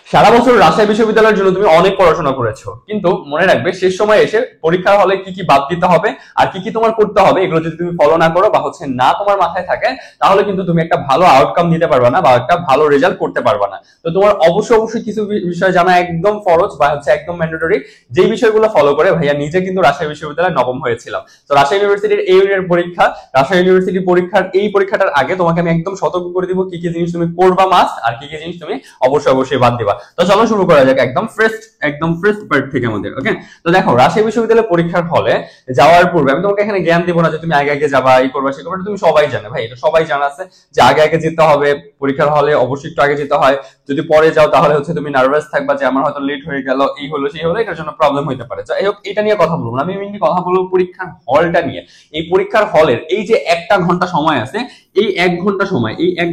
সারা বছর রাজশাহী বিশ্ববিদ্যালয়ের জন্য তুমি অনেক পড়াশোনা করেছো, কিন্তু মনে রাখবে শেষ সময় এসে পরীক্ষার হলে কি কি বাদ দিতে হবে আর কি কি তোমার করতে হবে, এগুলো যদি তুমি ফলো না করো বা না তোমার মাথায় থাকে, তাহলে কিন্তু তুমি একটা ভালো আউটকাম দিতে পারবে না বা একটা ভালো রেজাল্ট করতে পারবে না। তো তোমার অবশ্যই কিছু বিষয় জানা একদম ফরজ বা একদম ম্যান্ডেটরি, যে বিষয়গুলো ফলো করে ভাইয়া নিজে কিন্তু রাজশাহী বিশ্ববিদ্যালয়ে নবম হয়েছিলাম। তো রাজশাহী ইউনিভার্সিটির এই ইউনিয়নের পরীক্ষা, রাজশাহী ইউনিভার্সিটি পরীক্ষার এই পরীক্ষাটার আগে তোমাকে আমি একদম সতর্ক করে দিব কি কি জিনিস তুমি করবা মাস্ট আর কি কি জিনিস তুমি অবশ্যই বাদ দিবা। তো চলো শুরু করা যাক একদম ফ্রেশ পার্ট থেকে আমাদের। ওকে, তো দেখো রাজশাহী বিশ্ববিদ্যালয়ের পরীক্ষার হলে যাওয়ার পূর্বে আমি তোমাকে এখানে জ্ঞান দিব না যে তুমি আগে যাবা এই করবা সে করবা, তুমি সবাই জানে ভাই, এটা সবাই জানা আছে যে আগে যেতে হবে পরীক্ষার হলে, অবশ্যই একটু আগে যেতে হয়। যদি পরে যাও তাহলে তুমি নার্ভাস থাকবা যে আমার হয়তো লেট হয়ে গেল, এই হলো সেই হলো, এটার জন্য প্রবলেম হতে পারে। যাই হোক, এটা নিয়ে কথা বলবো না, আমি মেইনলি কথা বলবো পরীক্ষার হলটা নিয়ে। এই পরীক্ষার হলের এই যে 1 ঘন্টা সময় আছে, এই 1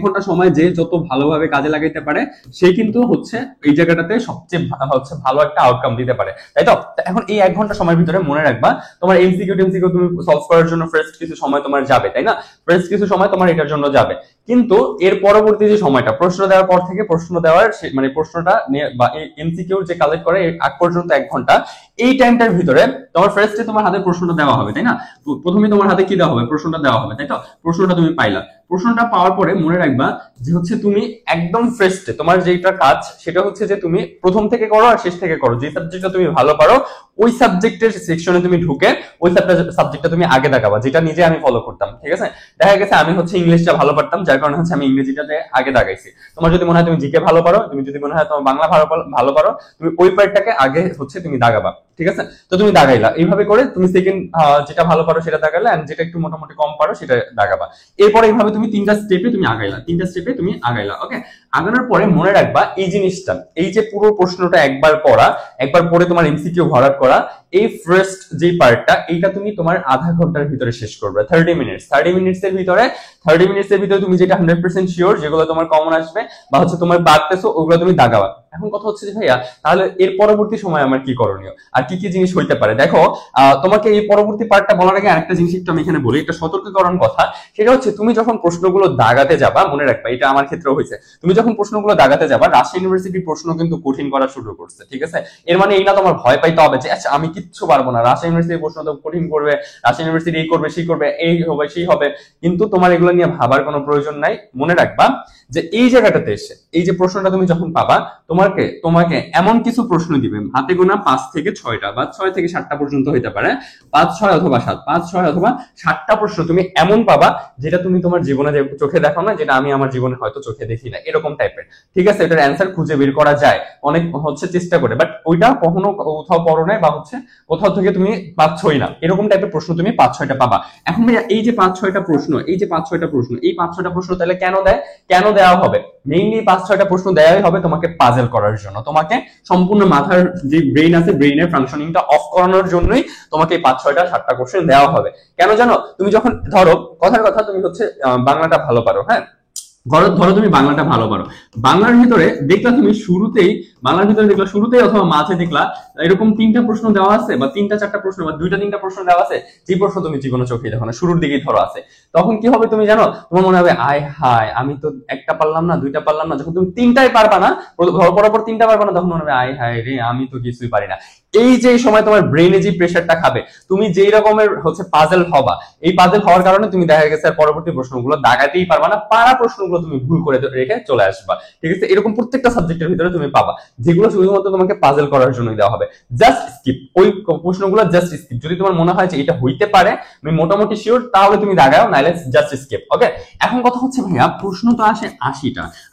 ঘন্টা সময় যে যত ভালোভাবে কাজে লাগাইতে পারে সে কিন্তু এই জায়গাটাতে সবচেয়ে ভালো একটা আউটকাম দিতে পারে, তাই তো? এখন এই 1 ঘন্টা সময়ের ভিতরে মনে রাখবা তোমার এমসিকিউ তুমি সলভ করার জন্য ফার্স্ট কিছু সময় তোমার যাবে, তাই না? ফার্স্ট কিছু সময় তোমার এটার জন্য যাবে, কিন্তু এর পরবর্তী যে সময়টা প্রশ্ন দেওয়ার পর থেকে প্রশ্ন দেওয়ার মানে প্রশ্নটা বা এমসিকিউ যে কালেক্ট করে আগ পর্যন্ত 1 ঘন্টা, এই টাইমটার ভিতরে তোমার ফার্স্টে তোমার হাতে প্রশ্নটা দেওয়া হবে, তাই না? প্রথমে তোমার হাতে কি দেওয়া হবে? প্রশ্নটা দেওয়া হবে, তাই তো? প্রশ্নটা তুমি পাইলা, প্রশ্নটা পাওয়ার পরে মনে রাখবা যে তুমি একদম ফ্রেস্টে তোমার যেটা কাজ সেটা যে তুমি প্রথম থেকে করো আর শেষ থেকে করো। যে সাবজেক্টটা তুমি ভালো পারো ওই সাবজেক্টের সেকশনে তুমি ঢুকে ওই সাবজেক্টটা তুমি আগে দেখাবা, যেটা নিজে আমি ফলো করতাম। ঠিক আছে, দেখা গেছে আমি ইংলিশটা ভালো পারতাম, যার কারণে আমি ইংরেজিটাতে আগে দাগাইছি। তোমার যদি মনে হয় তুমি জিকে ভালো পারো, তুমি যদি মনে হয় তোমার বাংলা ভালো পারো, তুমি ওই পার্টটাকে আগে তুমি দাগাবা। ঠিক আছে, তো তুমি দাগাইলা, এইভাবে করে তুমি সেকেন্ড যেটা ভালো পারো সেটা দাগাইলা, এন্ড যেটা একটু মোটামুটি কম পারো সেটা দাগাবা। এরপরে এইভাবে তুমি 3টা স্টেপে তুমি আগাইলা। ওকে, আগানোর পরে মনে রাখবা এই জিনিসটা, এই যে পুরো প্রশ্নটা একবার পড়া, একবার পড়ে তোমার এমসিকিউ ভরাট করা, এই ফার্স্ট যে পার্টটা এইটা তুমি তোমার আধা ঘন্টার ভিতরে শেষ করবে। 30 মিনিটসের ভিতরে তুমি যেটা 100% শিওর, যেগুলো তোমার কমন আসবে বা তোমার বাড়তেছো, ওগুলো তুমি দাগাবা। এখন কথা যে ভাইয়া তাহলে এর পরবর্তী সময় আমার কি করণীয় আর কি কি জিনিস হইতে পারে? দেখো, তোমাকে এই পরবর্তী পার্টটা বলার আগে আরেকটা জিনিস একটু আমি এখানে বলি, একটা সতর্কীকরণ কথা। সেটা তুমি যখন প্রশ্নগুলো দাগাতে যাবা, মনে রাখবা এটা আমার ক্ষেত্রে হয়েছে, তুমি যখন প্রশ্নগুলো দাগাতে যাবা রাজশাহী ইউনিভার্সিটির প্রশ্ন কিন্তু কঠিন করা শুরু করছে। ঠিক আছে, এর মানে এই না তোমার ভয় পাইতে হবে যে আচ্ছা আমি কিচ্ছু পারবো না, রাজশাহী ইউনিভার্সিটির প্রশ্ন তো কঠিন করবে, রাজশাহী ইউনিভার্সিটি এই করবে সেই করবে, এই হবে সেই হবে। কিন্তু তোমার এগুলো নিয়ে ভাবার কোনো প্রয়োজন নাই। মনে রাখবা যে এই জায়গাটাতে এসে এই যে প্রশ্নটা তুমি যখন পাবা, তোমাকে এমন কিছু প্রশ্ন দিবে, হাতে গোনা 5 থেকে 6টা বা 6 থেকে 7টা পর্যন্ত হইতে পারে, 5, 6 অথবা 7, 5, 6 অথবা 7টা প্রশ্ন তুমি এমন পাবা যেটা তুমি তোমার জীবনে চোখে দেখো না, যেটা আমি আমার জীবনে হয়তো চোখে দেখি না, এরকম টাইপের। ঠিক আছে, এটার অ্যান্সার খুঁজে বের করা যায় অনেক চেষ্টা করে, বাট ওইটা কখনো কোথাও পড়ো নাই বা কোথাও থেকে তুমি পাচ্ছই না, এরকম টাইপের প্রশ্ন তুমি 5-6টা পাবা। এখন ভাইয়া এই যে 5-6টা প্রশ্ন, এই 5-6টা প্রশ্ন তাহলে কেন দেওয়া হবে? মেইনলি 5-6টা প্রশ্ন দেওয়াই হবে তোমাকে পাজেল করার জন্য, তোমাকে সম্পূর্ণ মাথার যে ব্রেইন আছে ব্রেইনের ফাংশনিংটা অফ করানোর জন্যই তোমাকে 5-6টা 7টা কোশ্চেন দেওয়া হবে। কেন জানো? তুমি যখন ধরো কথার কথা তুমি বাংলাটা ভালো পারো, হ্যাঁ ধরো তুমি বাংলাটা ভালো পারো, বাংলার ভিতরে দেখলা তুমি শুরুতেই অথবা মাঝে দেখলা এরকম 3টা প্রশ্ন দেওয়া আছে বা 3-4টা প্রশ্ন বা 2-3টা প্রশ্ন দেওয়া আছে, যে প্রশ্ন তুমি জীবনে চোখে দেখো না, শুরুর দিকেই ধরো আছে, তখন কি হবে তুমি জানো? তোমার মনে হবে আয় হায় আমি তো 1টা পারলাম না, 2টা পারলাম না। যখন তুমি 3টাই পারবা না, পরপর 3টা পারবা না, তখন মনে হবে আয় হায় রে আমি তো কিছুই পারি না। এই যে সময় তোমার ব্রেইনে যে প্রেসারটা খাবে, তুমি যেই রকমের পাজেল হবা, এই পাজেল হওয়ার কারণে তুমি দেখা গেছে পরবর্তী প্রশ্নগুলো দাগাতেই পারবা না, পারা প্রশ্নগুলো তুমি ভুল করে রেখে চলে আসবা। ঠিক আছে, এরকম প্রত্যেকটা সাবজেক্টের ভিতরে তুমি পাবা যেগুলো শুধুমাত্র তোমাকে পাজেল করার জন্যই দেওয়া হবে। জাস্ট স্কিপ ওই প্রশ্নগুলো, জাস্ট স্কিপ। যদি তোমার মনে হয় যে এটা হইতে পারে, আমি মোটামুটি শিওর, তাহলে তুমি দাগাও, নাইলে জাস্ট স্কিপ। ওকে, এখন কথা ভাইয়া প্রশ্ন তো আসে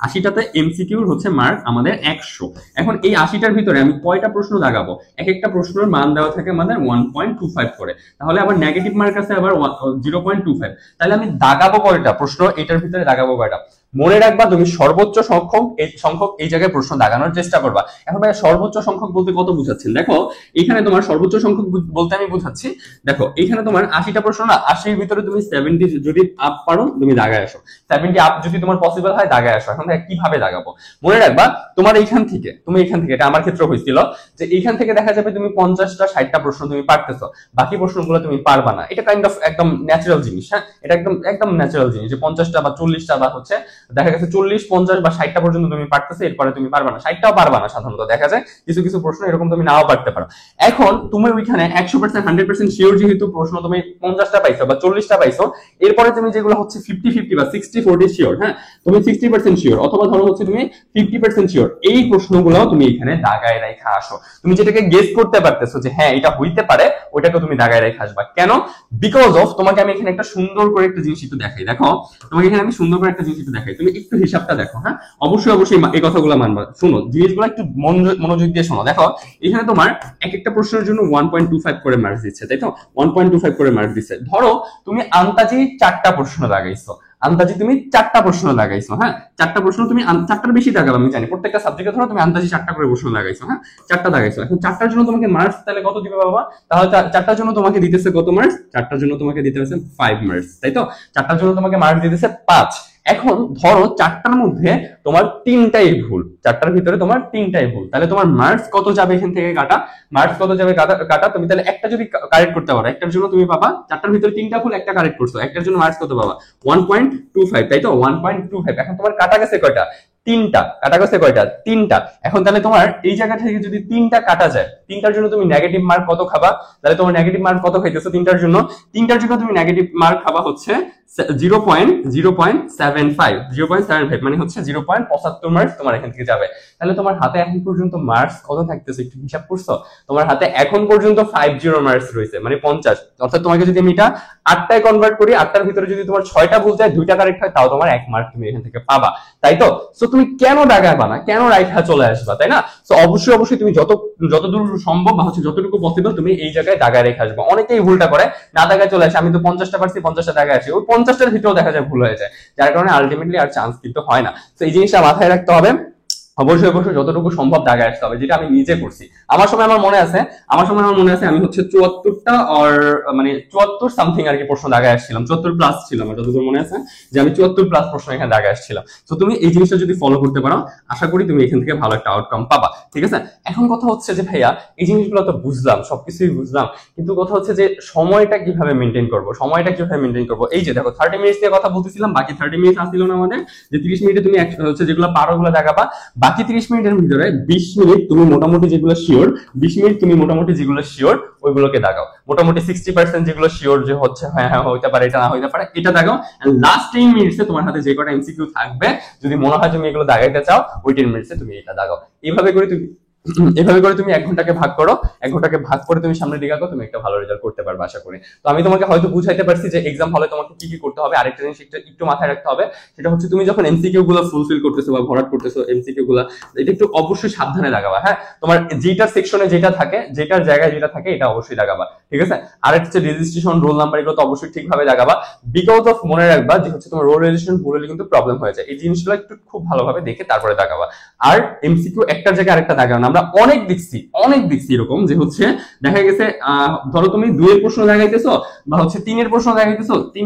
80টাতে এমসিকিউর মার্ক আমাদের 100। এখন এই 80টার ভিতরে আমি কয়টা প্রশ্ন দাগাবো? একটা প্রশ্নের মান দেওয়া থাকে আমাদের 1.25 করে, তাহলে আবার নেগেটিভ মার্ক আছে আবার 0.25। তাহলে আমি দাগাবো কয়টা প্রশ্ন? এটার ভিতরে দাগাবো কয়টা? মনে রাখবা তুমি সর্বোচ্চ সংখ্যক এই জায়গায় প্রশ্ন দাগানোর চেষ্টা করবা। এখন ভাই সর্বোচ্চ সংখ্যক বলতে কত বুঝাচ্ছেন? দেখো এখানে তোমার সর্বোচ্চ সংখ্যক বলতে আমি বুঝাচ্ছি, দেখো এখানে তোমার 80টা প্রশ্ন না, 80-র ভিতরে তুমি 70 যদি আপ পারো তুমি দাগায় আসো, 70 আপ যদি তোমার পসিবল হয় দাগায় আসো। এখন কিভাবে দাগাবো? মনে রাখবা তোমার এইখান থেকে এটা আমার ক্ষেত্রে হয়েছিল যে এইখান থেকে দেখা যাবে তুমি 50টা 60টা প্রশ্ন তুমি পারতেছো, বাকি প্রশ্নগুলো তুমি পারবা না। এটা কাইন্ড অফ একদম ন্যাচারাল জিনিস, হ্যাঁ এটা একদম ন্যাচারাল জিনিস যে 50টা বা 40টা বা দেখা গেছে 40, 50 বা 60টা পর্যন্ত তুমি পারতেছো, এরপরে তুমি পারবা না, 60টাও পারবা না। সাধারণত দেখা যায় কিছু কিছু প্রশ্ন এরকম তুমি নাও পারতে পারো। এখন তুমি ওইখানে 100% 100% শিওর যেহেতু প্রশ্ন তুমি 50টা পাইছো বা 40টা পাইছো, এরপরে তুমি যেগুলো হচ্ছে 50-50 বা 60-40 শিওর, হ্যাঁ তুমি 60% শিওর অথবা ধরো হচ্ছে তুমি 50% শিওর, এই প্রশ্নগুলো তুমি এখানে দাগায় রেখে আসো। তুমি যেটাকে গেস করতে পারতেছো যে হ্যাঁ এটা হইতে পারে, ওইটাকে তুমি দাগায় রেখে আসবা। কেন? বিকজ অফ তোমাকে আমি এখানে একটা সুন্দর করে একটা জিনিস একটু দেখাই। দেখো তোমাকে এখানে আমি সুন্দর করে একটা জিনিস একটু দেখাই, তুমি একটু হিসাবটা দেখো। হ্যাঁ অবশ্যই অবশ্যই এই কথাগুলো মানবা, শোনো জিনিসগুলো একটু মনোযোগ দিয়ে শোনো। দেখো এখানে তোমার এক একটা প্রশ্নের জন্য 1.25 করে মার্কস দিচ্ছে, তাই তো? 1.25 করে মার্কস দিচ্ছে। ধরো তুমি আন্তাজি 4টা প্রশ্ন লাগাইছো, আন্তাজি তুমি 4টা প্রশ্ন লাগাইছো, হ্যাঁ 4টা প্রশ্ন তুমি 4টার বেশি লাগাবে আমি জানি, প্রত্যেকটা সাবজেক্টে ধরো তুমি আন্তাজি 4টা করে প্রশ্ন লাগাইছো, হ্যাঁ 4টা লাগাইছো। এখন 4টার জন্য তোমাকে মার্কস তাহলে কত দিবে বাবা? তাহলে 4টার জন্য তোমাকে দিতেছে কত মার্কস? 4টার জন্য তোমাকে দিতে হচ্ছে 5 মার্কস, তাই তো? 4টার জন্য তোমাকে মার্কস দিতেছে 5। এখন ধরো 4টার মধ্যে তোমার 3টাই ভুল, 4টার ভিতরে তোমার 3টাই ভুল, তাহলে তোমার মার্কস কত যাবে এখান থেকে কাটা? মার্কস কত যাবে কাটা? তুমি তাহলে একটা যদি কারেক্ট করতে পারো, একটার জন্য তুমি পাবা, 4টার ভিতরে 3টা ভুল, একটা কারেক্ট করছো, একটার জন্য মার্কস কত পাবা? 1.25, তাই তো? 1.25। এখন তোমার কাটা গেছে কয়টা? 3টা। কাটা গেছে কয়টা? 3টা। এখন তাহলে তোমার এই জায়গা থেকে যদি 3টা কাটা যায়, 3টার জন্য তুমি নেগেটিভ মার্ক কত খাবা? তাহলে তোমার নেগেটিভ মার্ক কত খাইতেছো 3টার জন্য? 3টার জন্য তুমি নেগেটিভ মার্ক খাবা হচ্ছে 0.75, মানে হচ্ছে 0.75 মার্কস তোমার এখান থেকে যাবে। তাহলে তোমার হাতে এখন পর্যন্ত মার্কস কত থাকতেছে একটু হিসাব করছো? তোমার হাতে এখন পর্যন্ত 50 মার্কস রয়েছে, মানে 50। অর্থাৎ তোমাকে যদি আমি এটা 8টায় কনভার্ট করি, 8টার ভিতরে যদি তোমার 6টা ভুল যায়, 2টা কারেক্ট হয়, তাও তোমার 1 মার্ক তুমি এখান থেকে পাবা, তাই তো? সো তুমি কেন দাগাবা না, কেন রাইখা চলে আসবা, তাই না? সো অবশ্যই অবশ্যই তুমি যতদূর সম্ভব বা হচ্ছে যতটুকু পসিবল তুমি এই জায়গায় দাগায় রেখে আসবা। অনেকেই ভুলটা করে, না দাগায় চলে আসে, আমি তো 50টা পারছি 50টা দাগায় আসি, ওই 50টার ভিতরেও দেখা যায় ভুল হয়ে যায়, যার কারণে আলটিমেটলি আর চান্স কিন্তু হয় না। তো এই জিনিসটা মাথায় রাখতে হবে। অবশ্যই অবশ্যই যতটুকু সম্ভব দাগায় আসতে হবে, যেটা আমি নিজে করছি। আমার সময় আমার মনে আছে আমি হচ্ছে 74টা আর মানে 74 সামথিং আর কি প্রশ্ন দাগায় আসছিলাম, 74 প্লাস ছিল আমার যতদূর মনে আছে, যে আমি 74 প্লাস প্রশ্ন এখানে দাগায় আসছিলাম। তো তুমি এই জিনিসটা যদি ফলো করতে পারো, আশা করি তুমি এখান থেকে ভালো একটা আউটকাম পাবা, ঠিক আছে? এখন কথা হচ্ছে যে ভাইয়া এই জিনিসগুলো তো বুঝলাম, সবকিছুই বুঝলাম, কিন্তু কথা হচ্ছে যে সময়টা কিভাবে মেনটেন করবো, এই যে দেখো 30 মিনিট দিয়ে কথা বলতেছিলাম, বাকি 30 মিনিট আসছিল না আমাদের, যে 30 মিনিটে তুমি হচ্ছে যেগুলো পারো ওগুলো দেখাবা, বাকি 30 মিনিটের ভিতরে 20 মিনিট তুমি মোটামুটি যেগুলো শিওর, 20 মিনিট তুমি মোটামুটি যেগুলো শিওর ওইগুলোকে দাগাও। মোটামুটি 60% যেগুলো শিওর যে হচ্ছে হ্যাঁ হ্যাঁ হইতে পারে, এটা না হইতে পারে, এটা দাগাও। এন্ড লাস্ট 10 মিনিটসে তোমার হাতে যে কটা এমসিকিউ থাকবে, যদি মনে হয় তুমি এগুলো দাগাইতে চাও, ওই 10 মিনিটসে তুমি এটা দাগাও। এভাবে করে তুমি 1 ঘন্টাকে ভাগ করো, 1 ঘন্টাকে ভাগ করে তুমি সামনের দিকে আগাও, তুমি একটা ভালো রেজাল্ট করতে পারবে আশা করি। তো আমি তোমাকে হয়তো বুঝাইতে পারছি যে এক্সাম হলে তোমাকে কি কি করতে হবে। আরেকটা জিনিস একটু মাথায় রাখতে হবে, সেটা হচ্ছে তুমি যখন এমসিকিউ গুলো ফুলফিল করতেছো বা ভরাট করতেছো এমসিকিউ গুলো, এটা একটু অবশ্যই সাবধানে লাগাবা, হ্যাঁ? তোমার যেটার সেকশনে যেটা থাকে, যেটার জায়গায় যেটা থাকে, এটা অবশ্যই লাগাবা, ঠিক আছে? আর হচ্ছে রেজিস্ট্রেশন, রোল নাম্বার, এগুলো তো অবশ্যই ঠিকভাবে লাগাবা। বিকজ অফ মনে রাখবা যে হচ্ছে তোমার রোল রেজিস্ট্রেশন ভুল হলে কিন্তু প্রবলেম হয়ে যায়, এই জিনিসগুলো একটু খুব ভালোভাবে দেখে তারপরে দাগাবা। আর এমসিকিউ একটার জায়গায় আরেকটা দাগাও না। আমরা অনেক দেখছি এরকম যে হচ্ছে দেখা গেছে ধরো তুমি 2 এর প্রশ্ন দাগাইতেছো বা হচ্ছে 3 এর প্রশ্ন দাগাইতেছো, 3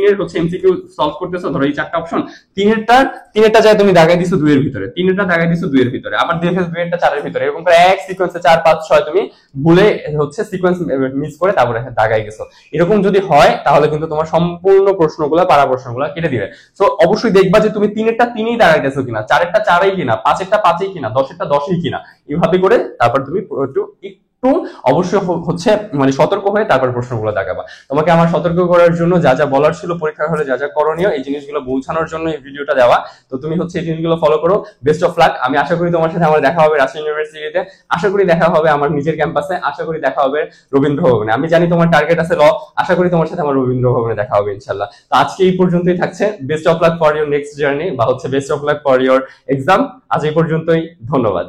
এর হচ্ছে এমসিকিউ সলভ করতেছো, ধরো এই 4টা অপশন, 3এরটা যায় তুমি দাগাই দিছো 2 এর ভিতরে, 3এরটা দাগাই দিছো 2 এর ভিতরে, আবার দেখে 2 এরটা 4 এর ভিতরে, এরকম করে এক সিকোয়েন্সে 4 5 6 তুমি ভুলে হচ্ছে সিকোয়েন্স মিস করে তারপরে দাগাই গেছো। এরকম যদি হয় তাহলে কিন্তু তোমার সম্পূর্ণ প্রশ্নগুলো, পারা প্রশ্নগুলো কেটে দিবে। সো অবশ্যই দেখবা যে তুমি 3এরটা 3ই দাগাইতেছো কিনা, 4এরটা 4ই কিনা, 5এরটা 5ই কিনা, 10এরটা 10ই কিনা, এইভাবে করে তারপর তুমি একটু অবশ্যই হচ্ছে মানে সতর্ক হয়ে তারপর প্রশ্নগুলো দাগাবা। তোমাকে আমার সতর্ক করার জন্য যা যা বলার ছিল, পরীক্ষা হলে যা যা করণীয়, এই জিনিসগুলো বোঝানোর জন্য এই ভিডিওটা দেওয়া। তো তুমি হচ্ছে এই জিনিসগুলো ফলো করো। Best of luck. আমি আশা করি তোমার সাথে আমার দেখা হবে রাজশাহী ইউনিভার্সিটিতে, আশা করি দেখা হবে আমার নিজের ক্যাম্পাসে, আশা করি দেখা হবে রবীন্দ্র ভবনে। আমি জানি তোমার টার্গেট আছে ল, আশা করি তোমার সাথে আমার রবীন্দ্র ভবনে দেখা হবে ইনশাল্লাহ। তো আজকে এই পর্যন্তই থাকছে। Best of luck for your next journey, বা হচ্ছে best of luck for your exam. আজ এই পর্যন্তই, ধন্যবাদ।